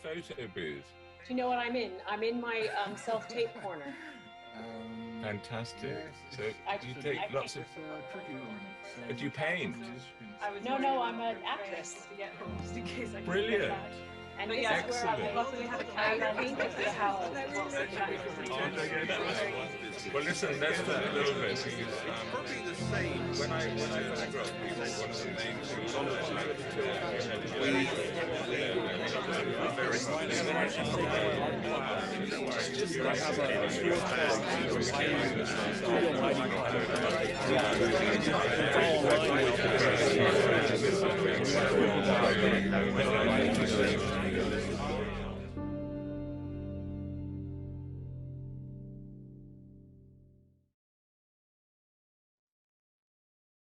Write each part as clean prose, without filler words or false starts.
photo booth. Do you know what I'm in? I'm in my self-tape corner. Fantastic. Yes, So do you take lots of... tricky one. Do you paint? No, I'm an actress. Just in case I Brilliant. And But this yeah, is where I luckily had a I camera. painted the house. Well, listen, let's talk a little bit because when I photograph people, one of the main things I like to do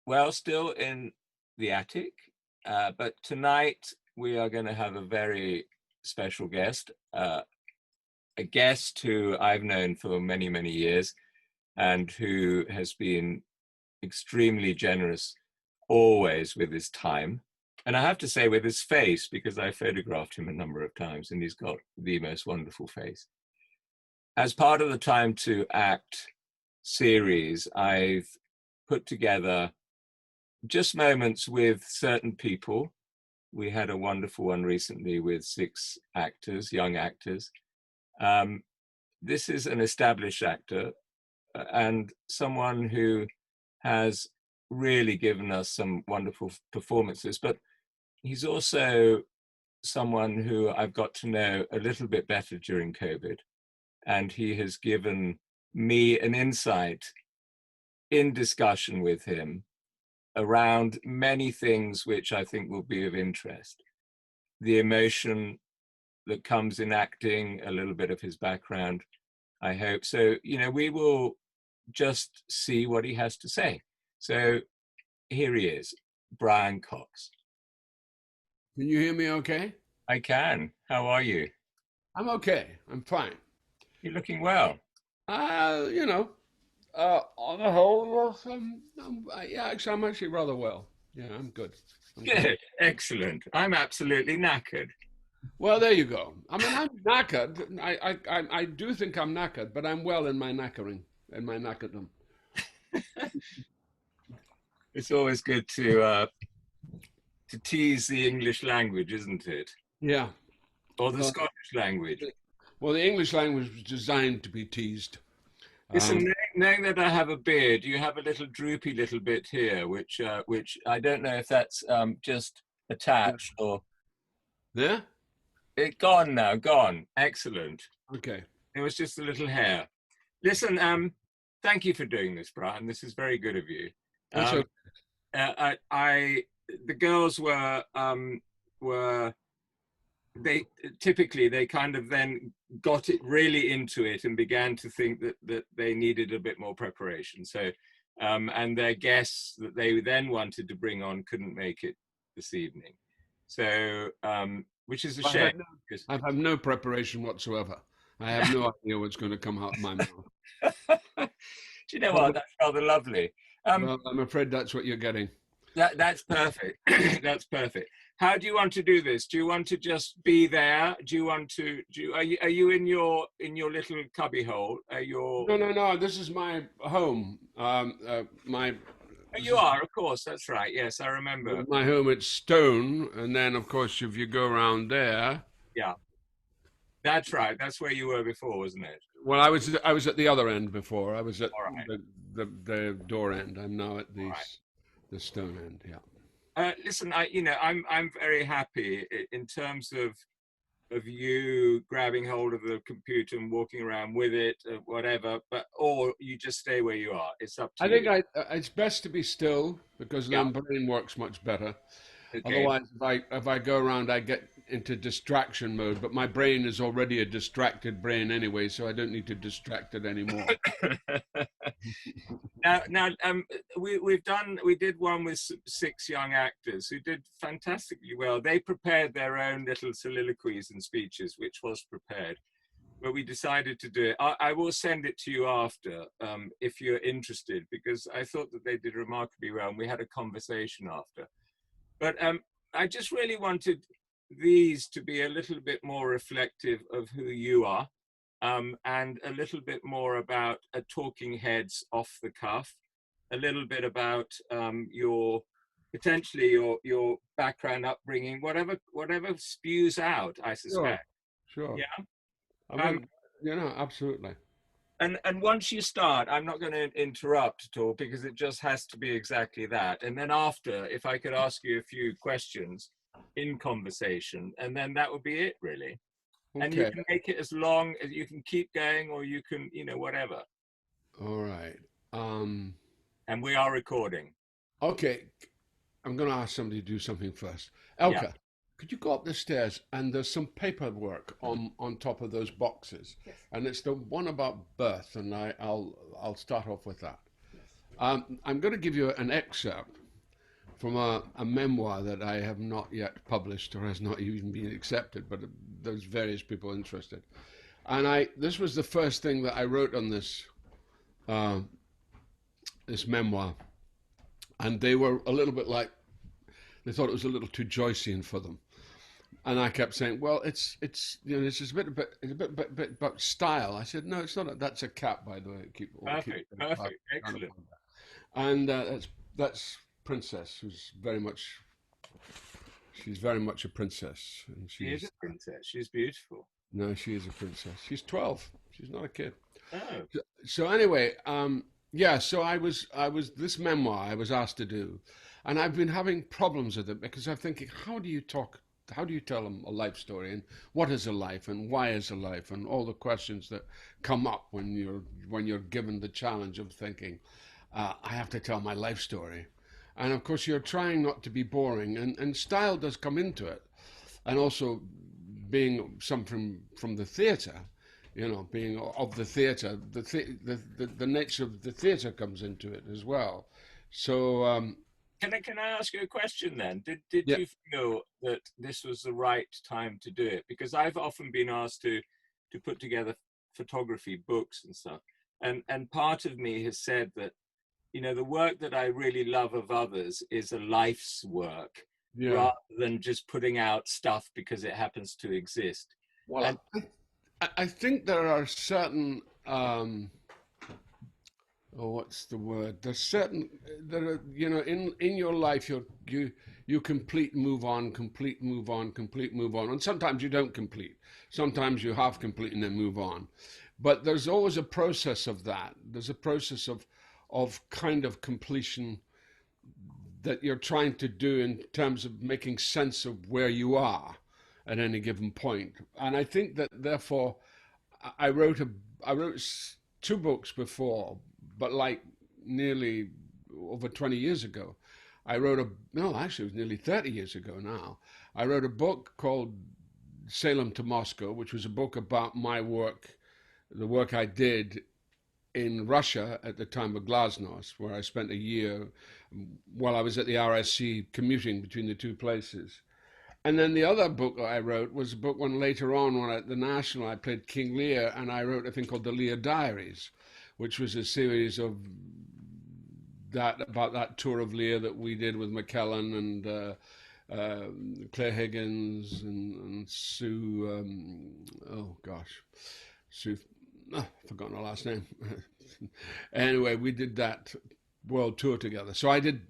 well, still in the attic, but tonight we are going to have a very special guest, a guest who I've known for many, many years and who has been extremely generous always with his time. And I have to say with his face, because I photographed him a number of times and he's got the most wonderful face. As part of the Time to Act series, I've put together just moments with certain people. We had a wonderful one recently with 6 actors, young actors. This is an established actor and someone who has really given us some wonderful performances, but he's also someone who I've got to know a little bit better during COVID. And he has given me an insight in discussion with him around many things which I think will be of interest. The emotion that comes in acting, a little bit of his background, I hope. So, we will just see what he has to say. So here he is, Brian Cox. Can you hear me okay? I can. How are you? I'm okay. I'm fine. You're looking well. On the whole, yeah, actually, I'm actually rather well. Yeah, I'm good. Good. Excellent. I'm absolutely knackered. Well, there you go. I mean, I'm knackered. I do think I'm knackered, but I'm well in my knackering, in my knackerdom. It's always good to tease the English language, isn't it? Yeah. Or the Scottish language. Well, the English language was designed to be teased. Listen, knowing that I have a beard, you have a little droopy little bit here, which I don't know if that's just attached or... Yeah? It's gone now, gone. Excellent. Okay. It was just a little hair. Listen, thank you for doing this, Brian. This is very good of you. The girls were they kind of then got it really into it and began to think that they needed a bit more preparation. So, and their guests that they then wanted to bring on couldn't make it this evening. So, which is a shame. I've had no preparation whatsoever. I have no idea what's going to come out of my mouth. Do you know what? That's rather lovely. Well, I'm afraid that's what you're getting. That's perfect. That's perfect. How do you want to do this? Do you want to just be there? Do you want to? Are you in your little cubby hole? No. This is my home. You are, of course. That's right. Yes, I remember. My home. It's stone, and then of course, if you go around there. Yeah, that's right. That's where you were before, wasn't it? Well, I was at the other end before. I was at the door end. I'm now at the stone end. Yeah. Listen, I'm very happy in terms of you grabbing hold of the computer and walking around with it, whatever. Or you just stay where you are. It's up to you. I think it's best to be still because then brain works much better. Okay. Otherwise, if I go around, I get into distraction mode. But my brain is already a distracted brain anyway, so I don't need to distract it anymore. Now, we did one with 6 young actors who did fantastically well. They prepared their own little soliloquies and speeches, which was prepared, but we decided to do it. I will send it to you after, if you're interested, because I thought that they did remarkably well, and we had a conversation after. But I just really wanted these to be a little bit more reflective of who you are, and a little bit more about a talking heads off the cuff, a little bit about your potentially your background, upbringing, whatever spews out, I Sure, suspect. sure. Yeah. I Um, mean, absolutely. and once you start, I'm not going to interrupt at all because it just has to be exactly that. And then after, if I could ask you a few questions in conversation, and then that would be it, really. And you Okay. can make it as long as you can keep going, or you can, whatever. All right. Um, And we are recording. okay. I'm going to ask somebody to do something first. Yeah. Elka, could you go up the stairs and there's some paperwork on top of those boxes, Yes. and it's the one about birth, and I'll start off with that. I'm going to give you an excerpt from a memoir that I have not yet published or has not even been accepted, but there's various people interested. And this was the first thing that I wrote on uh, this memoir, and they were a little bit like they thought it was a little too Joycean for them. And I kept saying, "Well, it's this is a bit about style." I said, "No, it's not. That's a cat, by the way. Keep Perfect. Excellent. And that's Princess, she's very much a princess, and She is a princess. She's beautiful. no, she is a princess. She's 12. She's not a kid. Oh, So anyway, yeah. So I was this memoir I was asked to do, and I've been having problems with it because I'm thinking, how do you talk? How do you tell them a life story, and what is a life, and why is a life, and all the questions that come up when you're given the challenge of thinking, I have to tell my life story, and of course you're trying not to be boring, and style does come into it, and also being some from the theatre, being of the theatre, the nature of the theatre comes into it as well. So can I ask you a question then? Did yeah, you feel that this was the right time to do it? Because I've often been asked to put together photography books and stuff, and part of me has said that the work that I really love of others is a life's work yeah. rather than just putting out stuff because it happens to exist. And Well, I think there are certain oh, what's the word? There's certain there are in your life you complete, move on, complete, move on, complete, move on, and sometimes you don't complete. Sometimes you half complete and then move on. But there's always a process of that. There's a process of kind of completion that you're trying to do in terms of making sense of where you are at any given point. And I think that therefore I wrote two books before, but like nearly over 20 years ago, I wrote a no, actually it was nearly 30 years ago now. I wrote a book called Salem to Moscow, which was a book about my work, the work I did in Russia at the time of Glasnost, where I spent a year while I was at the RSC commuting between the two places. And then the other book I wrote was a book when later on, when at the National, I played King Lear, and I wrote a thing called the Lear Diaries, which was a series of about that tour of Lear that we did with McKellen and Claire Higgins and Sue. Oh gosh, Sue. Oh, I've forgotten her last name. Anyway, we did that world tour together. So I did,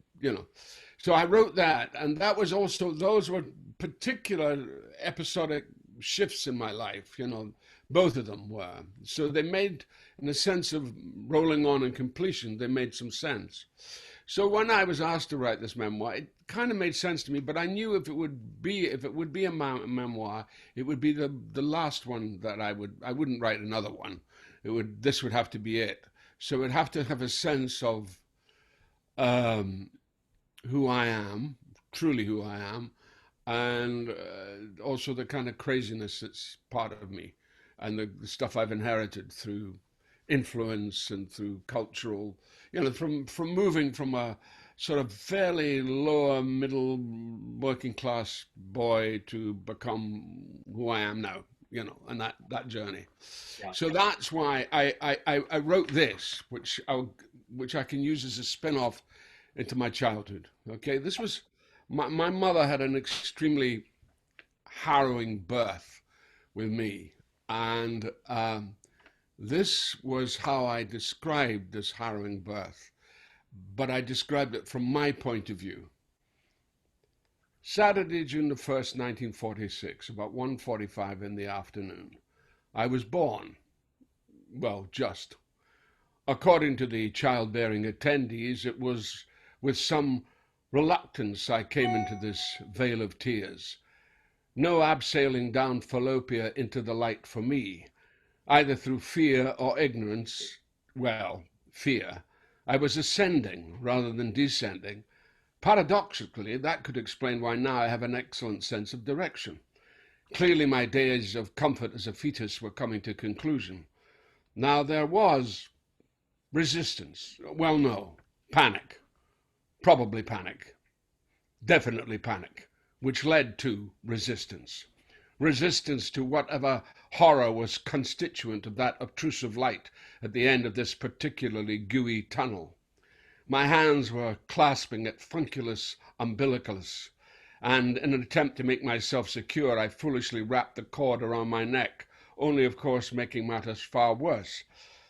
so I wrote that, and that was also those were particular episodic shifts in my life. Both of them were. So they made, in a sense of rolling on and completion, they made some sense. So when I was asked to write this memoir, it kind of made sense to me. But I knew if it would be a memoir, it would be the last one that I wouldn't write another one. This would have to be it. So it'd have to have a sense of um, who I am, truly who I am, and also the kind of craziness that's part of me, and the stuff I've inherited through influence and through cultural, from moving from a sort of fairly lower middle working class boy to become who I am now, and that journey. yeah, So that's why I wrote this, which I can use as a spin-off into my childhood. Okay, this was my mother had an extremely harrowing birth with me. And this was how I described this harrowing birth, but I described it from my point of view. Saturday, June the 1st, 1946, about 1:45 in the afternoon, I was born. Well, just. According to the childbearing attendees, it was with some reluctance I came into this vale of tears. No abseiling down Fallopia into the light for me, either through fear or ignorance. Well, fear. I was ascending rather than descending. Paradoxically, that could explain why now I have an excellent sense of direction. Clearly my days of comfort as a fetus were coming to conclusion. Now there was resistance. Well, no, panic. Probably panic. Definitely panic, which led to resistance. Resistance to whatever horror was constituent of that obtrusive light at the end of this particularly gooey tunnel. My hands were clasping at funculus umbilicalis, and in an attempt to make myself secure, I foolishly wrapped the cord around my neck, only of course making matters far worse.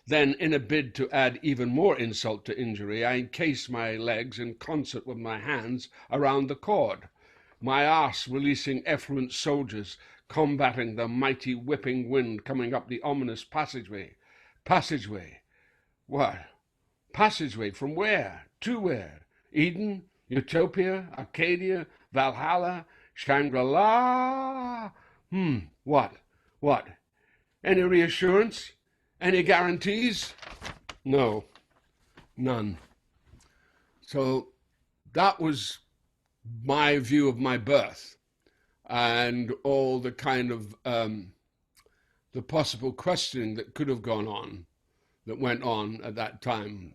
Then, in a bid to add even more insult to injury, I encased my legs in concert with my hands around the cord, my arse releasing effluent soldiers, combating the mighty whipping wind coming up the ominous passageway. Passageway? What? Passageway from where? To where? Eden? Utopia? Arcadia? Valhalla? Shangri-La? What? What? Any reassurance? Any guarantees? No, none. So that was my view of my birth and all the kind of the possible questioning that could have gone on, that went on at that time.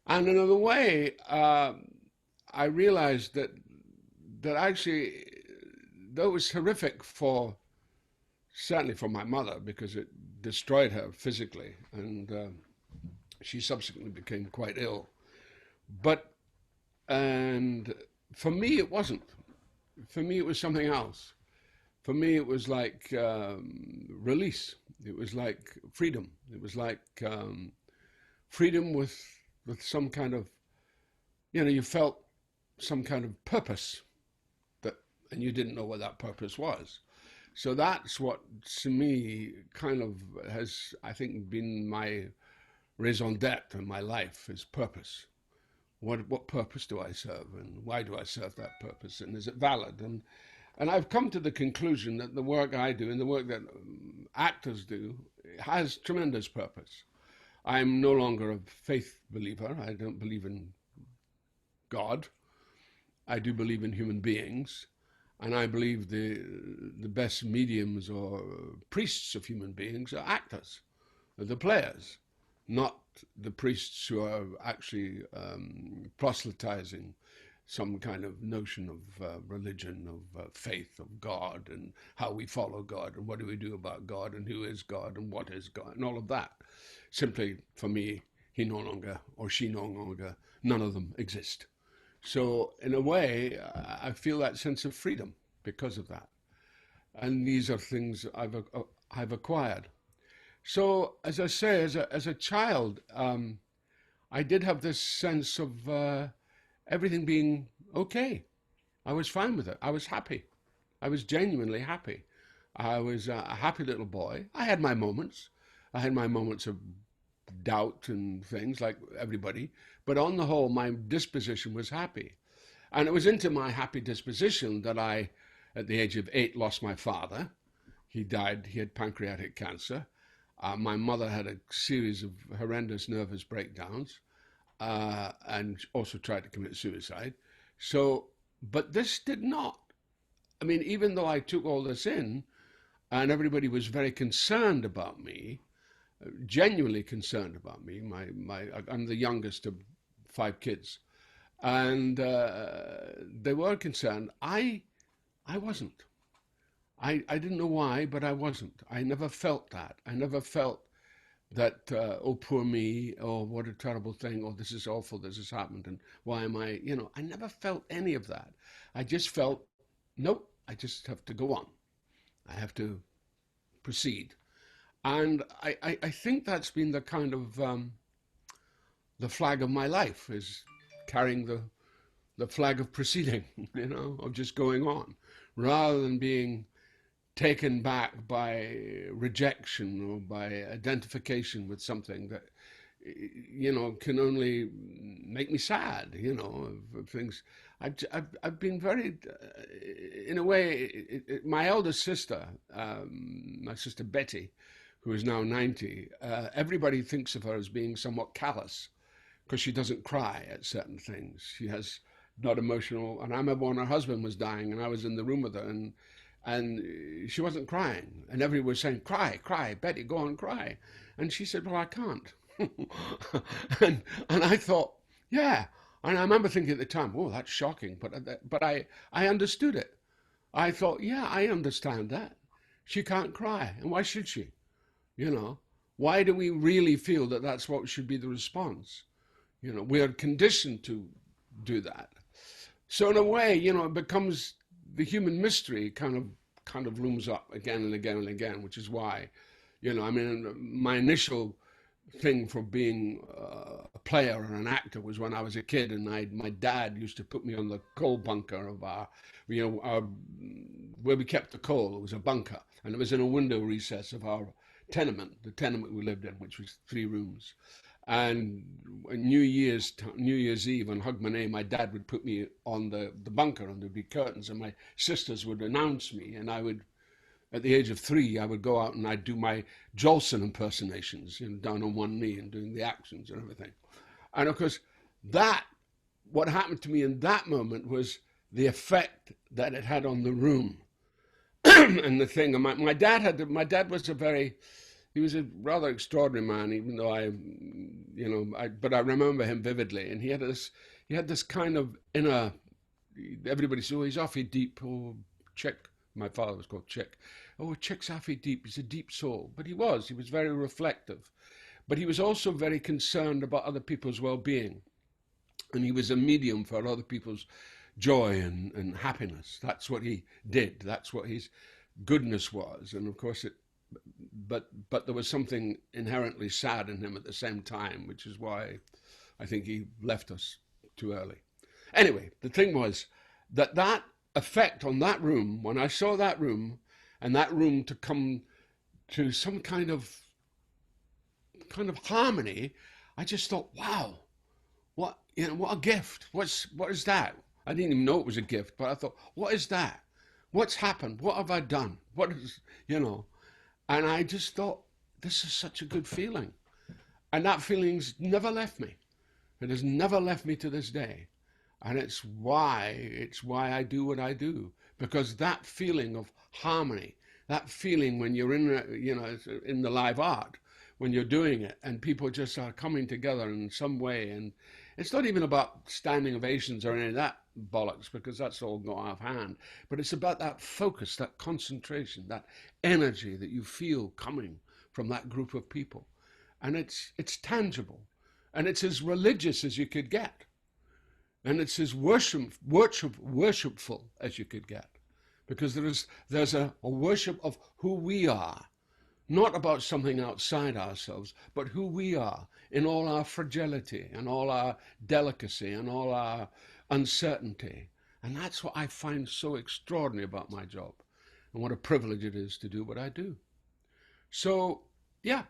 And in a way, I realized that actually that was horrific for, certainly for my mother, because it destroyed her physically, and she subsequently became quite ill. And for me, it wasn't. For me, it was something else. For me, it was like release. It was like freedom. It was like freedom with some kind of, you felt some kind of purpose, and you didn't know what that purpose was. So that's what, to me, kind of has, I think, been my raison d'etre in my life, is purpose. What purpose do I serve, and why do I serve that purpose, and is it valid? And I've come to the conclusion that the work I do and the work that actors do has tremendous purpose. I'm no longer a faith believer. I don't believe in God. I do believe in human beings. And I believe the best mediums or priests of human beings are actors, the players, not the priests who are actually proselytizing some kind of notion of religion, of faith, of God, and how we follow God, and what do we do about God, and who is God, and what is God, and all of that. Simply, for me, he no longer, or she no longer, none of them exist. So in a way, I feel that sense of freedom because of that. And these are things I've acquired. So as I say, as a child, I did have this sense of everything being okay. I was fine with it. I was happy. I was genuinely happy. I was a happy little boy. I had my moments. I had my moments of doubt and things like everybody. But on the whole, my disposition was happy. And it was into my happy disposition that I, at the age of 8, lost my father. He died. He had pancreatic cancer. My mother had a series of horrendous nervous breakdowns and also tried to commit suicide. So, but this did not. I mean, even though I took all this in and everybody was very concerned about me, genuinely concerned about me. I'm the youngest of 5 kids, and they were concerned. I wasn't. I didn't know why, but I wasn't. I never felt that. I never felt that, oh, poor me, oh, what a terrible thing, oh, this is awful, this has happened, and why am I, I never felt any of that. I just felt, nope, I just have to go on. I have to proceed. And I think that's been the kind of the flag of my life, is carrying the flag of proceeding, of just going on, rather than being taken back by rejection or by identification with something that can only make me sad, of things. I've been very, in a way, my eldest sister, my sister Betty, who is now 90, everybody thinks of her as being somewhat callous because she doesn't cry at certain things. She has not emotional. And I remember when her husband was dying and I was in the room with her, and she wasn't crying. And everybody was saying, cry, cry, Betty, go on, cry. And she said, well, I can't. and I thought, yeah. And I remember thinking at the time, oh, that's shocking. But I understood it. I thought, yeah, I understand that. She can't cry. And why should she? Why do we really feel that that's what should be the response? We are conditioned to do that. So in a way, it becomes the human mystery kind of looms up again and again and again, which is why, my initial thing for being a player or an actor was when I was a kid, and my dad used to put me on the coal bunker of where we kept the coal. It was a bunker, and it was in a window recess of our tenement, the tenement we lived in, which was 3 rooms. And New Year's Eve on Hogmanay, my dad would put me on the bunker, and there'd be curtains, and my sisters would announce me, and I would, at the age of 3, I would go out and I'd do my Jolson impersonations, down on one knee and doing the accents and everything. And of course, what happened to me in that moment was the effect that it had on the room. And the thing, and my dad was he was a rather extraordinary man, even though but I remember him vividly. And he had this kind of inner, everybody said, oh, he's awfully deep. Oh, Chick. My father was called Chick. Oh, Chick's awfully deep. He's a deep soul. But he was very reflective. But he was also very concerned about other people's well-being. And he was a medium for other people's joy and happiness. That's what he did. That's what his goodness was. And of course, but there was something inherently sad in him at the same time, which is why I think he left us too early. Anyway, the thing was that effect on that room, when I saw that room, and that room to come to some kind of harmony, I just thought, wow, what a gift. What is that? I didn't even know it was a gift, but I thought, what is that? What's happened? What have I done? What is, And I just thought, this is such a good feeling. And that feeling's never left me. It has never left me to this day. And it's why I do what I do. Because that feeling of harmony, that feeling when you're in the live art, when you're doing it and people just are coming together in some way. And it's not even about standing ovations or any of that bollocks, because that's all gone off hand. But it's about that focus, that concentration, that energy that you feel coming from that group of people. And it's tangible. And it's as religious as you could get. And it's as worshipful as you could get. Because there's a worship of who we are. Not about something outside ourselves, but who we are in all our fragility and all our delicacy and all our uncertainty. And that's what I find so extraordinary about my job, and what a privilege it is to do what I do. So, yeah.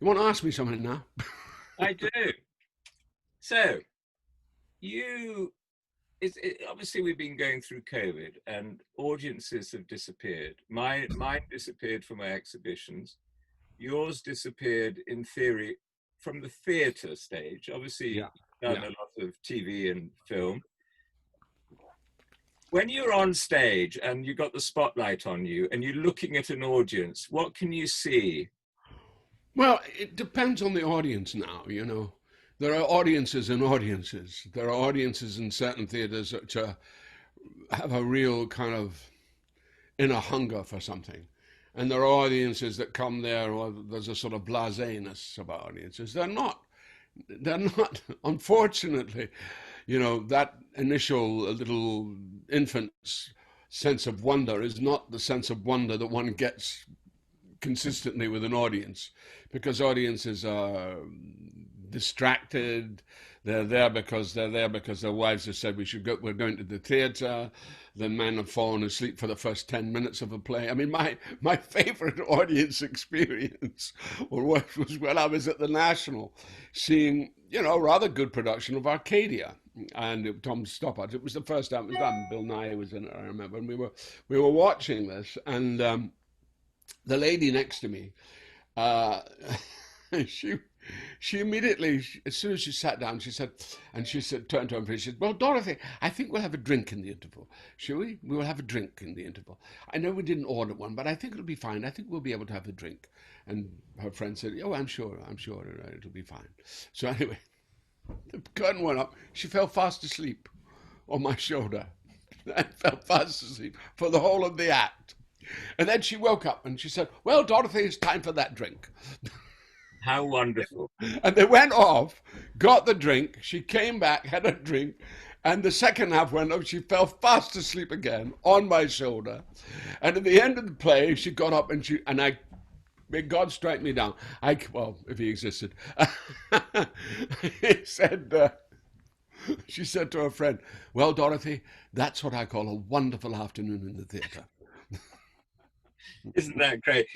You want to ask me something now? I do. So, obviously we've been going through COVID and audiences have disappeared. Mine disappeared from my exhibitions. Yours disappeared in theory from the theatre stage. Obviously, Yeah. You've done a lot of TV and film. When you're on stage and you've got the spotlight on you and you're looking at an audience, what can you see? Well, it depends on the audience now, There are audiences and audiences. There are audiences in certain theatres which have a real kind of inner hunger for something. And there are audiences that come there, or there's a sort of blaseness about audiences. They're not, unfortunately, that initial little infants sense of wonder is not the sense of wonder that one gets consistently with an audience, because audiences are distracted. They're there because their wives have said we're going to the theatre. The men have fallen asleep for the first 10 minutes of a play. I mean, my favorite audience experience was when I was at the National, seeing, a rather good production of Arcadia and Tom Stoppard. It was the first time it was done. Bill Nye was in it, I remember, and we were watching this, and the lady next to me, uh, she she immediately, as soon as she sat down, she said, turned to her, she said, "Well, Dorothy, I think we'll have a drink in the interval. Shall we? We will have a drink in the interval. I know we didn't order one, but I think it'll be fine. I think we'll be able to have a drink." And her friend said, "Oh, I'm sure it'll be fine." So anyway, the curtain went up. She fell fast asleep on my shoulder. I fell fast asleep for the whole of the act. And then she woke up and she said, "Well, Dorothy, it's time for that drink." How wonderful. And they went off, got the drink. She came back, had a drink. And the second half went up. She fell fast asleep again on my shoulder. And at the end of the play, she got up and I, may God strike me down. Well, if he existed, he said, she said to her friend, "Well, Dorothy, that's what I call a wonderful afternoon in the theatre." Isn't that great?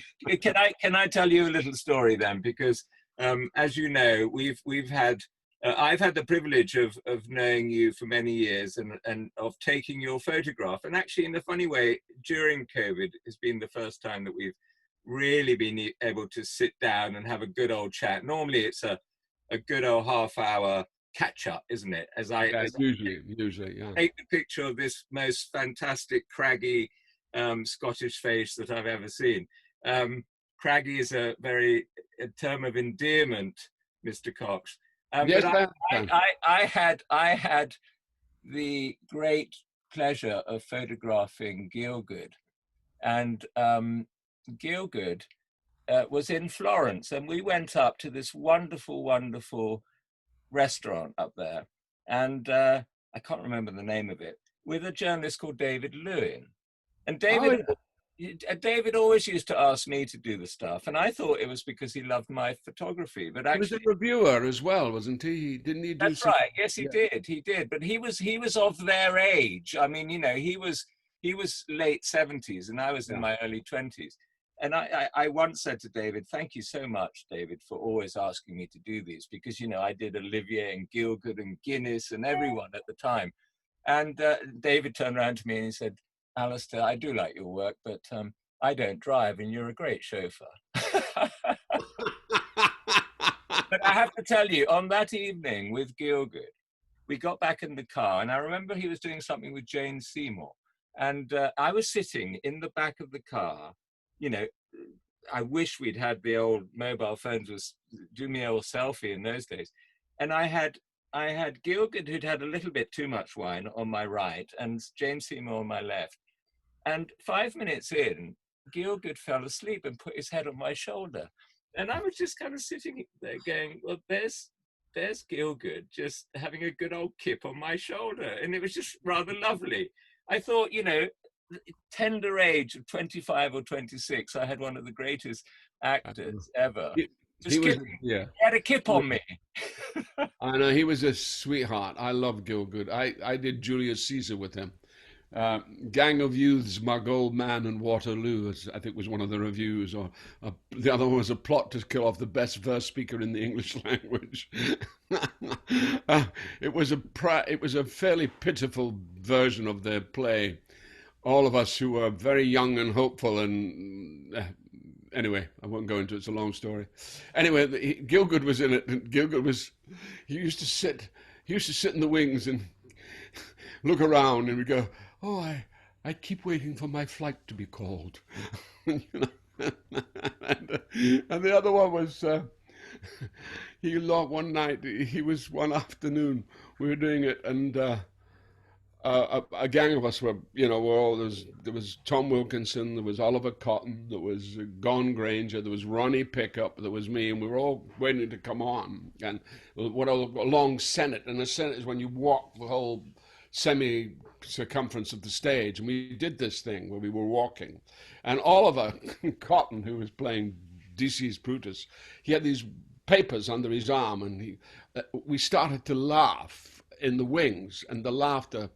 Can I tell you a little story then? Because as you know, we've had I've had the privilege of knowing you for many years and of taking your photograph. And actually, in a funny way, during COVID, has been the first time that we've really been able to sit down and have a good old chat. Normally, it's a good old half-hour catch-up, isn't it? Usually, yeah. Take the picture of this most fantastic, craggy Scottish face that I've ever seen. Craggy is a term of endearment, Mr. Cox. Yes, but I had the great pleasure of photographing Gielgud, and Gielgud was in Florence, and we went up to this wonderful, wonderful restaurant up there, and I can't remember the name of it, with a journalist called David Lewin. And David always used to ask me to do the stuff, and I thought it was because he loved my photography. But actually, he was a reviewer as well, wasn't he? Didn't he do? That's right. Yes, he did. He did. But he was of their age. I mean, he was late 70s, and I was in my early 20s. And I once said to David, "Thank you so much, David, for always asking me to do these, because I did Olivier and Gielgud and Guinness and everyone at the time." And David turned around to me and he said, "Alistair, I do like your work, but I don't drive, and you're a great chauffeur." But I have to tell you, on that evening with Gielgud, we got back in the car, and I remember he was doing something with Jane Seymour, and I was sitting in the back of the car. I wish we'd had the old mobile phones, do me old selfie in those days, and I had Gielgud, who'd had a little bit too much wine, on my right, and Jane Seymour on my left. And 5 minutes in, Gielgud fell asleep and put his head on my shoulder. And I was just kind of sitting there going, "Well, there's Gielgud just having a good old kip on my shoulder." And it was just rather lovely. I thought, tender age of 25 or 26, I had one of the greatest actors ever. He had a kip on me. I know, he was a sweetheart. I love Gielgud. I did Julius Caesar with him. Gang of Youths, Margaux Man and Waterloo, I think was one of the reviews, or the other one was A Plot to Kill Off the Best Verse Speaker in the English Language. It was a fairly pitiful version of their play. All of us who were very young and hopeful, and anyway, I won't go into it. It's a long story. Anyway, Gielgud was in it, and he used to sit in the wings and look around, and we'd go, "Oh, I keep waiting for my flight to be called." And the other one was, one night, one afternoon, we were doing it, and a gang of us were all, there was Tom Wilkinson, there was Oliver Cotton, there was Gon Granger, there was Ronnie Pickup, there was me, and we were all waiting to come on. And what a long Senate, and a Senate is when you walk the whole semi-circumference of the stage, and we did this thing where we were walking, and Oliver Cotton, who was playing Decius Brutus, he had these papers under his arm, and we started to laugh in the wings, and the laughter,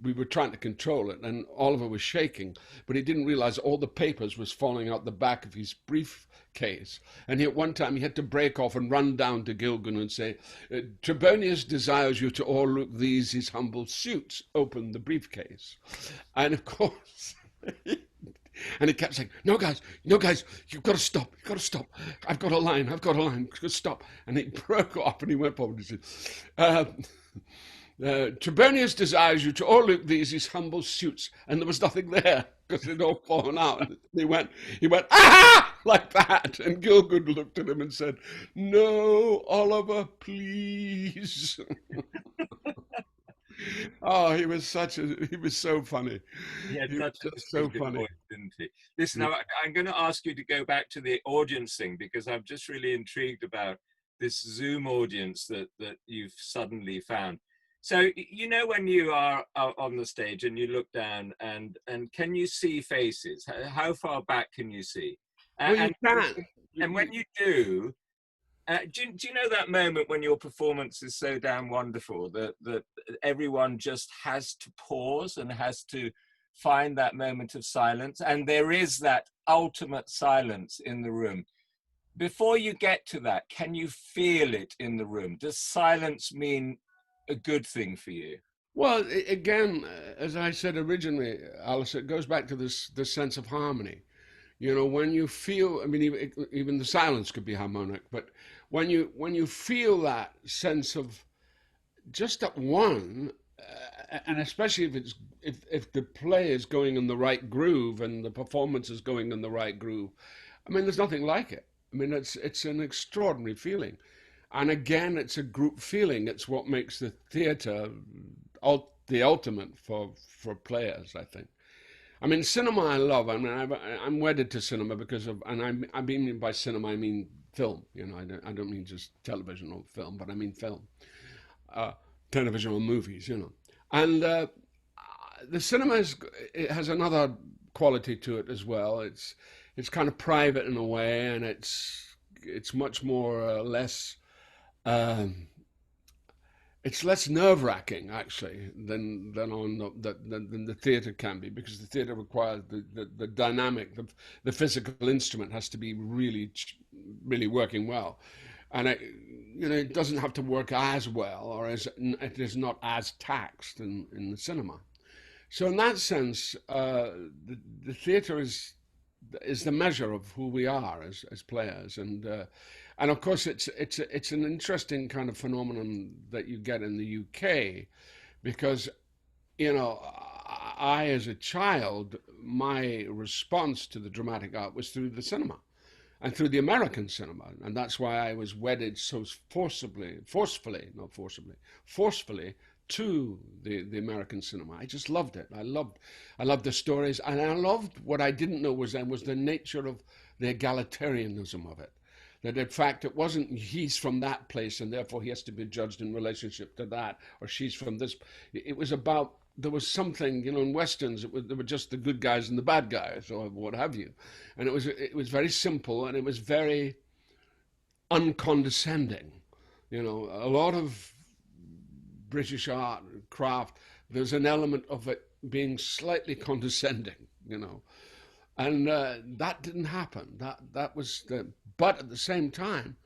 we were trying to control it, and Oliver was shaking, but he didn't realize all the papers was falling out the back of his briefcase. And at one time he had to break off and run down to Gilgun and say, Trebonius desires you to all look these his humble suits. Open the briefcase. And of course, and he kept saying, no, guys, you've got to stop. I've got a line. Stop. And he broke off and he went forward and said, Trebonius desires you to all look these his humble suits. And there was nothing there because it had all fallen out. And he went, ah, like that. And Gilgood looked at him and said, no, Oliver, please. Oh, he was so funny. He had such a so funny, voice, didn't he? Listen, I'm going to ask you to go back to the audience thing, because I'm just really intrigued about this Zoom audience that you've suddenly found. So, you know, when you are on the stage and you look down and can you see faces? How far back can you see? Well, you can. And when you do, do you know that moment when your performance is so damn wonderful that everyone just has to pause and has to find that moment of silence, and there is that ultimate silence in the room? Before you get to that, can you feel it in the room? Does silence mean a good thing for you? Well, again, as I said originally, Alice, it goes back to this sense of harmony. You know, when you feel, I mean, even the silence could be harmonic, but when you feel that sense of just at one, and especially if the play is going in the right groove and the performance is going in the right groove, I mean, there's nothing like it. I mean, it's an extraordinary feeling, and again, it's a group feeling. It's what makes the theatre the ultimate for players, I think. I mean, cinema I love. I mean, I'm wedded to cinema because of, and I mean by cinema I mean film. You know, I don't mean just television or film, but I mean film, television or movies. You know, and the cinema it has another quality to it as well. It's kind of private in a way, and it's much more less. It's less nerve-wracking actually than the theatre can be, because the theatre requires the dynamic, the physical instrument has to be really working well, and it doesn't have to work as well, or it is not as taxed in the cinema. So in that sense, the theatre is the measure of who we are as players, and of course it's an interesting kind of phenomenon that you get in the UK, because I as a child, my response to the dramatic art was through the cinema and through the American cinema, and that's why I was wedded so forcefully to the American cinema. I just loved it. I loved the stories, and I loved what I didn't know was the nature of the egalitarianism of it. That in fact it wasn't he's from that place and therefore he has to be judged in relationship to that, or she's from this. It was about, there was something, in Westerns there were just the good guys and the bad guys, or what have you, and it was very simple, and it was very uncondescending. A lot of British art and craft, there's an element of it being slightly condescending, and that didn't happen. That was but at the same time,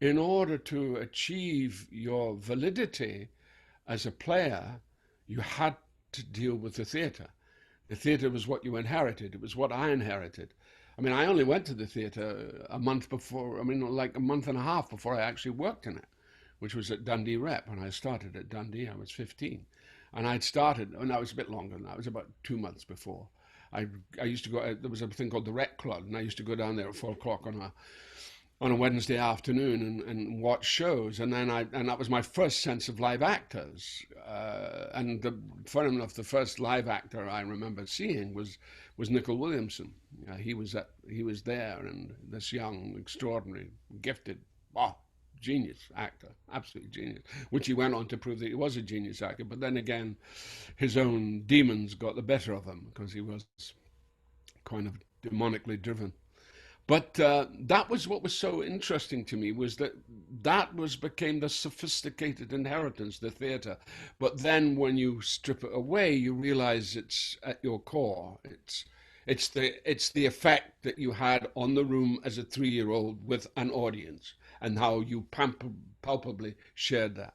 in order to achieve your validity as a player, you had to deal with the theatre. The theatre was what you inherited. It was what I inherited. I mean, I only went to the theatre a month like a month and a half before I actually worked in it, which was at Dundee Rep. When I started at Dundee, I was 15. And I'd started, and that was a bit longer than that. It was about 2 months before. I used to go, there was a thing called the Rec Club, and I used to go down there at 4 o'clock on a Wednesday afternoon and watch shows, and that was my first sense of live actors. Funny enough, the first live actor I remember seeing was Nicol Williamson. He was there, and this young, extraordinary, gifted, genius actor, absolute genius, which he went on to prove that he was a genius actor. But then again, his own demons got the better of him because he was kind of demonically driven. But that was what was so interesting to me, was that that was became the sophisticated inheritance, the theatre. But then when you strip it away, you realize it's at your core. It's the effect that you had on the room as a 3-year-old with an audience, and how you palpably shared that.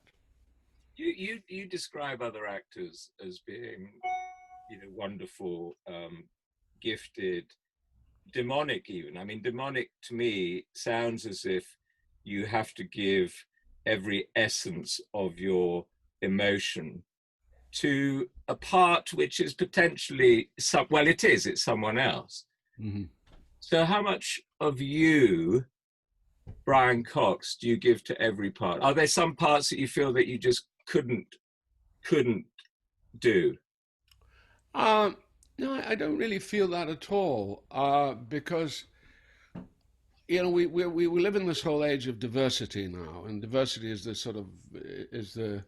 You describe other actors as being, wonderful, gifted, demonic even. I mean, demonic to me sounds as if you have to give every essence of your emotion to a part which is potentially it's someone else. Hmm. So how much of you, Brian Cox, do you give to every part? Are there some parts that you feel that you just couldn't do? Uh, no, I don't really feel that at all, because we live in this whole age of diversity now, and diversity is the sort of is the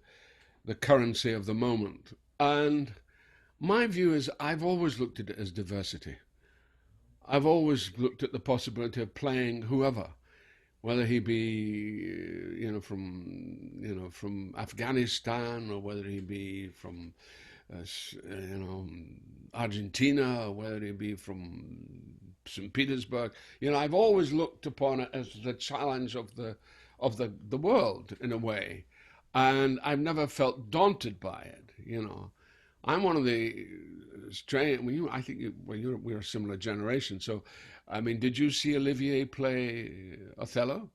currency of the moment. And my view is I've always looked at it as diversity. I've always looked at the possibility of playing whoever, whether he be from Afghanistan, or whether he be from Argentina, or whether he be from St. Petersburg. I've always looked upon it as the challenge of the world in a way, and I've never felt daunted by it. I'm one of the strange. I think we're a similar generation. So, I mean, did you see Olivier play Othello?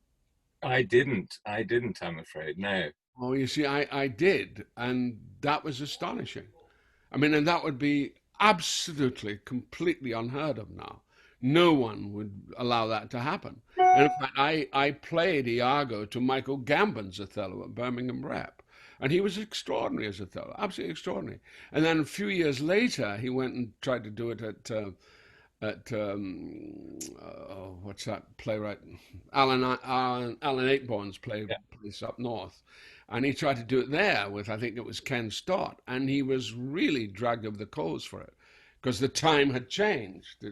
I didn't, I'm afraid, no. Oh, you see, I did, and that was astonishing. I mean, and that would be absolutely, completely unheard of now. No one would allow that to happen. And in fact, I played Iago to Michael Gambon's Othello at Birmingham Rep. And he was extraordinary as Othello, absolutely extraordinary. And then a few years later, he went and tried to do it at what's that playwright? Alan Ayckbourn's Yeah. place up north. And he tried to do it there with, I think it was Ken Stott. And he was really dragged over the coals for it because the time had changed.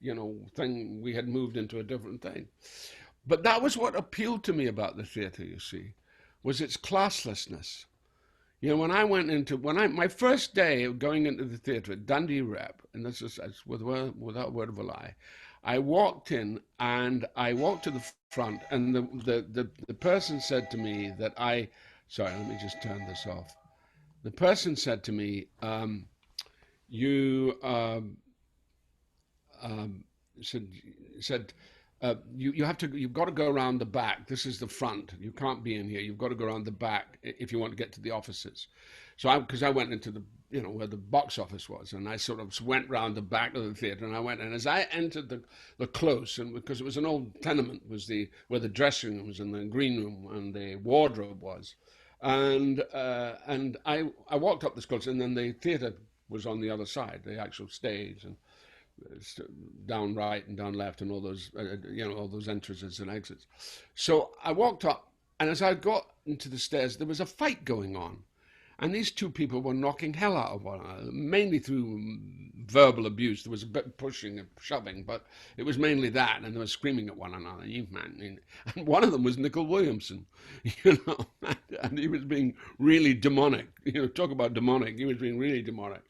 We had moved into a different thing. But that was what appealed to me about the theatre, you see, was its classlessness. My first day of going into the theatre at Dundee Rep, and this is without a word of a lie, I walked in and I walked to the front, and the person said to me that sorry, let me just turn this off. The person said to me, you um, said said you've got to go around the back. This is the front. You can't be in here. You've got to go around the back if you want to get to the offices. So because I went into the where the box office was, and I sort of went round the back of the theatre, and I went, and as I entered the close, and because it was an old tenement, was where the dressing room was and the green room and the wardrobe was, and I walked up this close, and then the theatre was on the other side, the actual stage, and down right and down left, and all those entrances and exits. So I walked up, and as I got into the stairs, there was a fight going on, and these two people were knocking hell out of one another, mainly through verbal abuse. There was a bit pushing and shoving, but it was mainly that, and they were screaming at one another. You man, and one of them was Nicol Williamson, and he was being really demonic. Talk about demonic. He was being really demonic.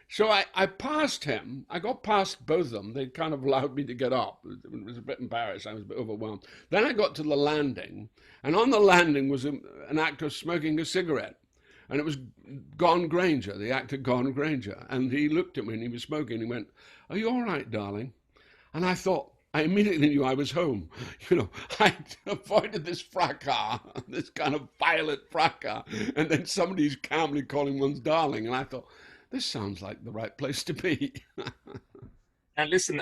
So I passed him. I got past both of them. They kind of allowed me to get up. It was a bit embarrassed. I was a bit overwhelmed. Then I got to the landing, and on the landing was an actor smoking a cigarette. And it was Gone Granger, the actor Gone Granger. And he looked at me and he was smoking. He went, "Are you all right, darling?" And I immediately knew I was home. I avoided this fracas, this kind of violent fracas. And then somebody's calmly calling one's darling. And I thought, this sounds like the right place to be. And listen,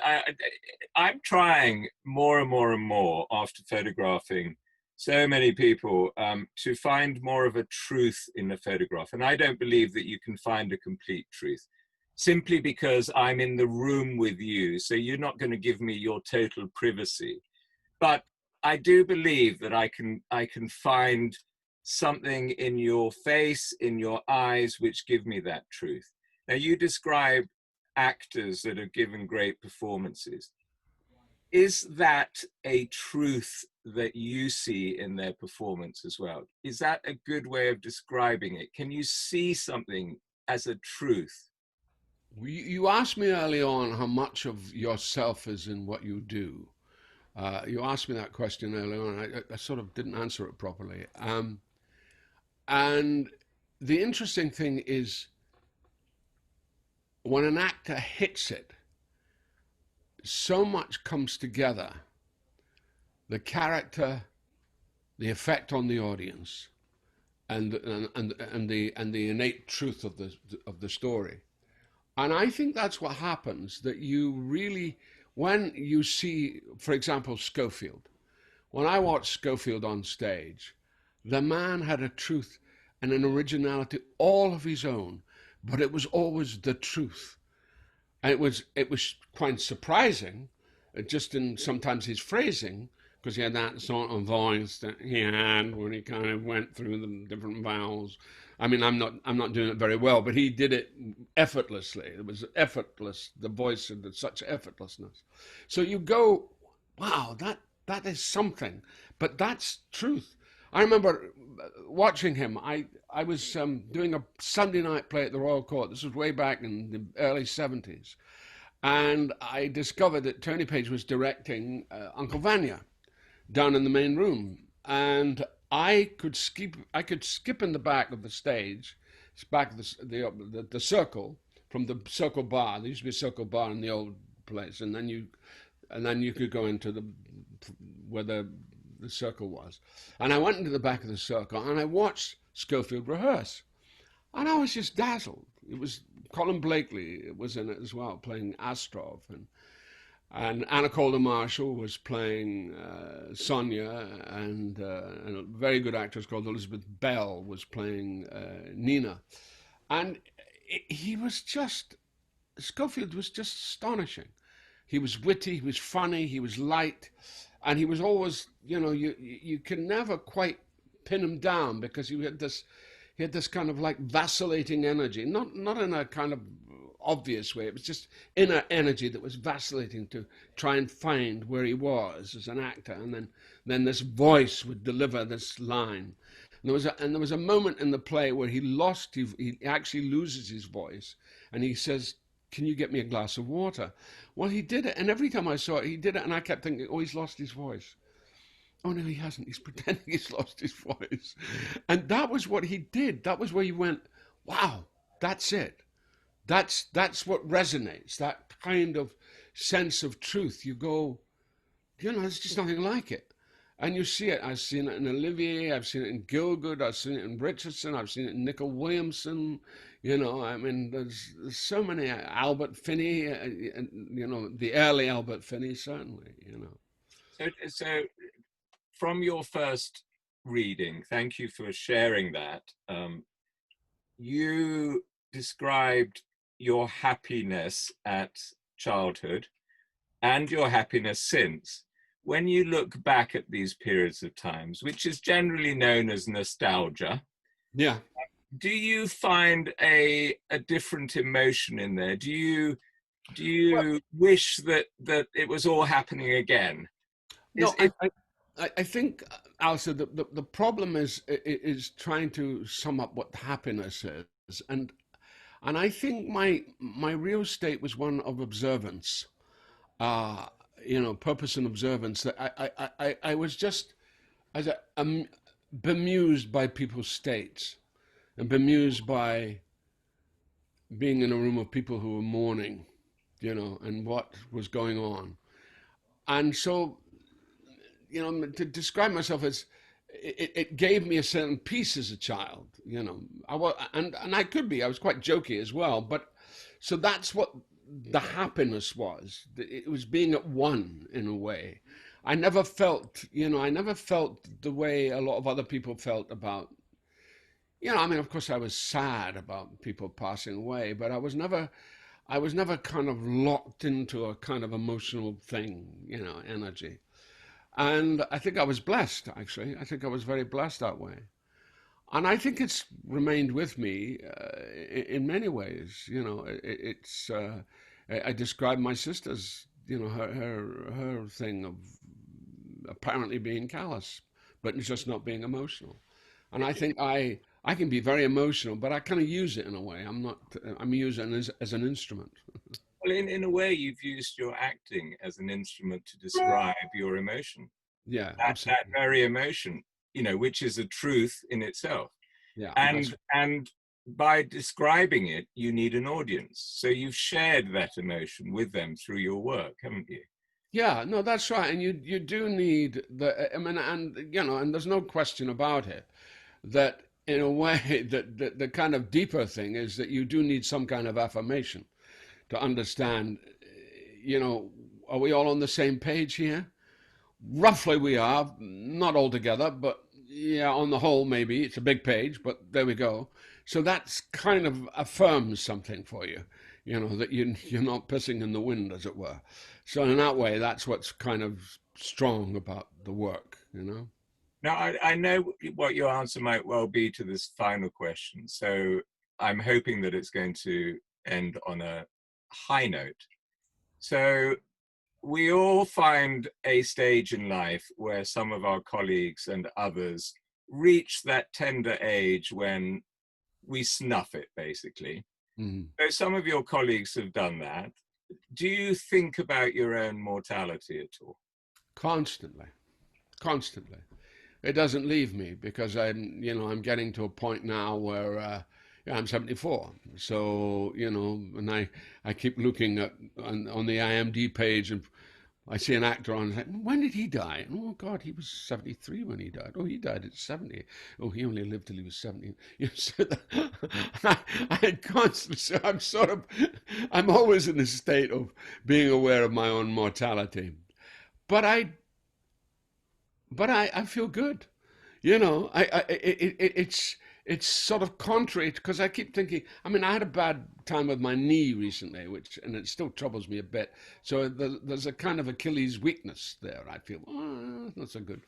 I'm trying more and more and more after photographing so many people to find more of a truth in the photograph. And I don't believe that you can find a complete truth simply because I'm in the room with you. So you're not going to give me your total privacy. But I do believe that I can find something in your face, in your eyes, which give me that truth. Now, you describe actors that have given great performances. Is that a truth that you see in their performance as well? Is that a good way of describing it? Can you see something as a truth? You asked me early on how much of yourself is in what you do. You asked me that question early on. I sort of didn't answer it properly. And the interesting thing is when an actor hits it, so much comes together. The character, the effect on the audience, and the innate truth of the story. And I think that's what happens, that you really, when you see, for example, Schofield, when I watched Schofield on stage, the man had a truth and an originality all of his own, but it was always the truth. And it was quite surprising, just in sometimes his phrasing, because he had that sort of voice that he had when he kind of went through the different vowels. I mean, I'm not doing it very well, but he did it effortlessly. It was effortless. The voice had such effortlessness. So you go, wow, that is something, but that's truth. I remember watching him. I was doing a Sunday night play at the Royal Court. This was way back in the early 70s. And I discovered that Tony Page was directing Uncle Vanya down in the main room. And I could skip in the back of the stage, it's back of the circle, from the circle bar. There used to be a circle bar in the old place, and then you could go into the where the circle was. And I went into the back of the circle and I watched Schofield rehearse. And I was just dazzled. It was Colin Blakely was in it as well, playing Astrov. And Anna Calder Marshall was playing Sonia, and a very good actress called Elizabeth Bell was playing Nina. And he was just, Schofield was just astonishing. He was witty, he was funny, he was light, and he was always, you can never quite pin him down because he had this kind of like vacillating energy, not in a kind of obvious way. It was just inner energy that was vacillating to try and find where he was as an actor, and then this voice would deliver this line. And there was a moment in the play where he actually loses his voice, and he says, "Can you get me a glass of water?" Well, he did it, and every time I saw it, he did it, and I kept thinking, "Oh, he's lost his voice." Oh no, he hasn't. He's pretending he's lost his voice. And that was what he did. That was where you went, wow, that's it. That's what resonates, that kind of sense of truth. You go, there's just nothing like it. And you see it. I've seen it in Olivier, I've seen it in Gielgud, I've seen it in Richardson, I've seen it in Nicol Williamson. I mean, there's so many. Albert Finney, the early Albert Finney, certainly. So from your first reading, thank you for sharing that. You described your happiness at childhood and your happiness since. When you look back at these periods of times, which is generally known as nostalgia, Yeah. do you find a different emotion in there? Do you wish that it was all happening again? No, I think, Alistair, the problem is trying to sum up what happiness is, and I think my real state was one of observance, purpose and observance. That I was just as bemused by people's states, and bemused by being in a room of people who were mourning, and what was going on, and so. To describe myself as, it gave me a certain peace as a child. I was, and I could be. I was quite jokey as well, but so that's what the happiness was. It was being at one in a way. I never felt, the way a lot of other people felt about. I mean, of course, I was sad about people passing away, but I was never kind of locked into a kind of emotional thing, energy. And I think I was blessed, actually. I think I was very blessed that way. And I think it's remained with me in many ways. You know, it's. I describe my sister's, you know, her thing of apparently being callous, but just not being emotional. And I think I can be very emotional, but I kind of use it in a way. I'm not. I'm using it as an instrument. Well, in a way, you've used your acting as an instrument to describe your emotion. Yeah, That absolutely. very emotion, you know, which is a truth in itself. Yeah, that's And by describing it, you need an audience. So you've shared that emotion with them through your work, haven't you? yeah. No, that's right. And you do need the. I mean, and you know, and there's no question about it that in a way that the kind of deeper thing is that you do need some kind of affirmation to understand. You know, are we all on the same page here? Roughly, we are, not all together, but yeah, on the whole, maybe it's a big page, but there we go. So that's kind of affirms something for you, you know, that you're not pissing in the wind, as it were. So in that way, that's what's kind of strong about the work, you know. Now, I know what your answer might well be to this final question. So I'm hoping that it's going to end on a high note. So we all find a stage in life where some of our colleagues and others reach that tender age when we snuff it, basically. Mm. So some of your colleagues have done that. Do you think about your own mortality at all? Constantly, constantly. It doesn't leave me because I'm getting to a point now where yeah, I'm 74. So, you know, and I keep looking at on the IMD page and I see an actor on, like, when did he die? Oh God, he was 73 when he died. Oh, he died at 70. Oh, he only lived till he was 70. You know, so I constantly, so I'm always in a state of being aware of my own mortality. But I feel good. You know, it's sort of contrary because I keep thinking. I mean, I had a bad time with my knee recently, which and it still troubles me a bit. So there's a kind of Achilles weakness there. I feel not so good,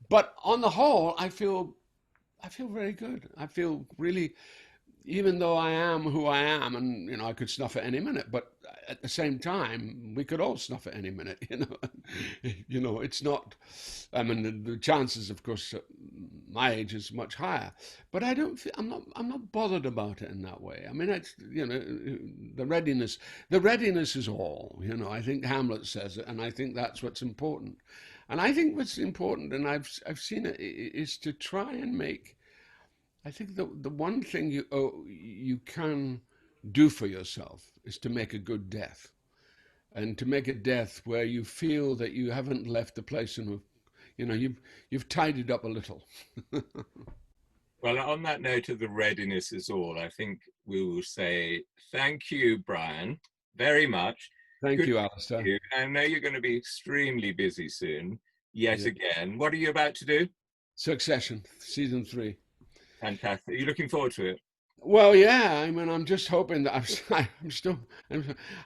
but on the whole, I feel very good. I feel really, even though I am who I am, and you know, I could snuff at any minute, but at the same time, we could all snuff at any minute. You know, you know, it's not. I mean, the chances, of course, at my age is much higher, but I don't. I'm not bothered about it in that way. I mean, it's you know, the readiness. The readiness is all. You know, I think Hamlet says it, and I think that's what's important. And I think what's important, and I've seen it, is to try and make. I think the one thing you can do for yourself is to make a good death, and to make a death where you feel that you haven't left the place in, you know, you've tidied up a little. Well, on that note of the readiness is all, I think we will say thank you, Brian, very much. Thank Good you, to see Alistair. you. I know you're going to be extremely busy soon, yet Yeah. again. What are you about to do? Succession, season 3. Fantastic. Are you looking forward to it? Well, yeah. I mean, I'm just hoping that I'm still,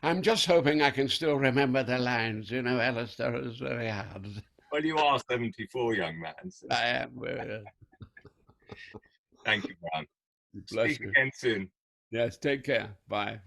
I'm just hoping I can still remember the lines. You know, Alistair is very hard. Well, you are 74, young man. So I am. thank you, Brian. Bless Speak you. again soon. Yes. Take care. Bye.